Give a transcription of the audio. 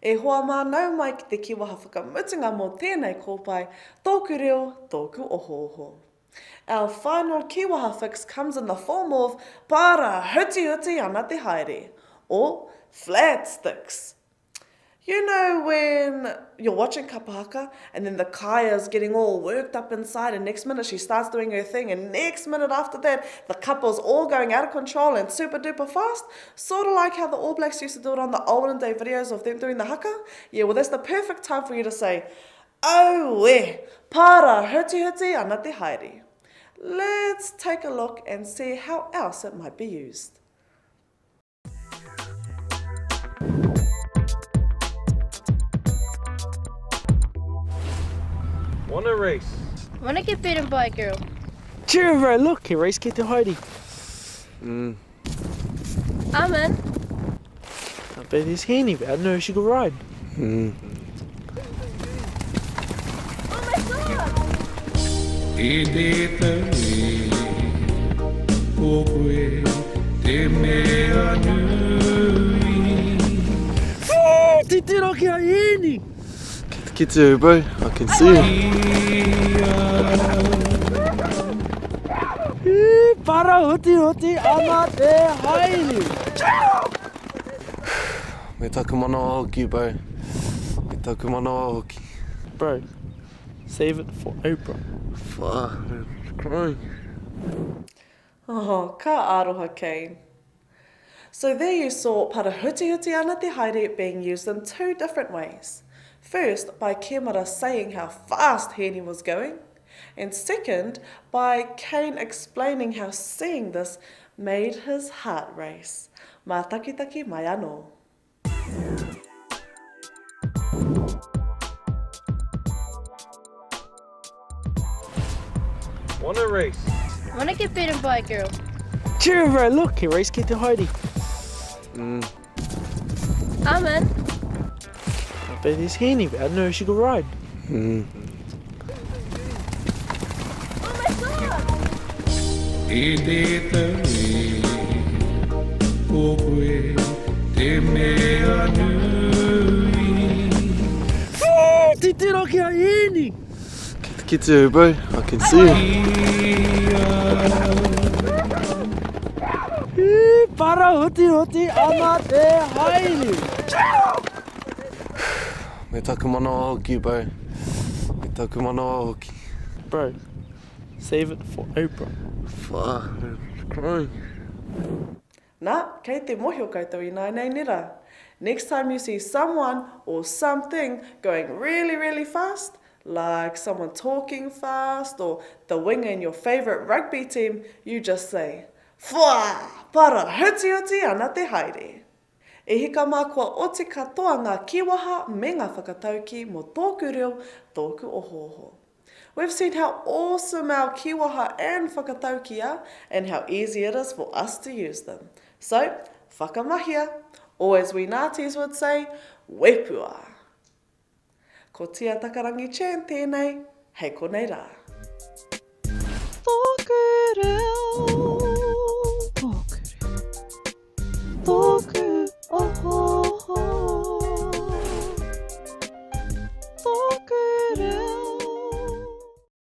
E hoa mānau mai ki te kiwaha whakamutunga mō tēnei kopae, Toku Reo, Toku Ohooho. Our final kiwaha fix comes in the form of Parahutihuti ana te haere, or flat sticks. You know when you're watching kapahaka and then the kaia is getting all worked up inside and next minute she starts doing her thing and next minute after that the couple's all going out of control and super duper fast? Sort of like how the All Blacks used to do it on the olden day videos of them doing the haka? Yeah, well that's the perfect time for you to say, "Oh we, Parahutihuti ana te haere." Let's take a look and see how else it might be used. Wanna race? Wanna get beaten by a girl? Cheer, bro, look, he race get to Heidi. I'm in. I bet he's handy, but I don't know if she could ride. Oh my god! Oh, te tira ki a handy! Get to her, bro. I can see her. Parahutihuti ana te haere. Me taku manoa hoki, bro. Me taku manoa hoki. Bro, save it for Oprah. Fuck, I'm crying. Oh, ka aroha kei. So there you saw Parahutihuti ana te haere being used in two different ways. First, by Kemara saying how fast Heni was going, and second, by Kane explaining how seeing this made his heart race. Mā takitaki mai anō. Wanna race? Wanna get beaten by a girl? Cheer, bro, look, he race get to Heidi. I'm in. I bet he's handy, but I don't know if she could ride. Oh my god! Oh, te tira ki a handy! Get to her, bro. I can see her. Parahutihuti ana te haere. Me taku manoa hoki, bro. Me taku manoa hoki. Bro, save it for Oprah. Fuck, I'm crying. Nā, kei te mohio koutou I nei nera. Next time you see someone or something going really, really fast, like someone talking fast or the winger in your favourite rugby team, you just say, "Whā, Parahutihuti ana te haere." E hika mākua o te katoa ngā kiwaha me ngā whakatauki mō Toku Reo, Toku Ohooho. We've seen how awesome our kiwaha and whakatauki are and how easy it is for us to use them. So, whakamahia, or as we Ngātis would say, wepua. Ko Tia Takarangi-Chan tēnei, hei konei rā.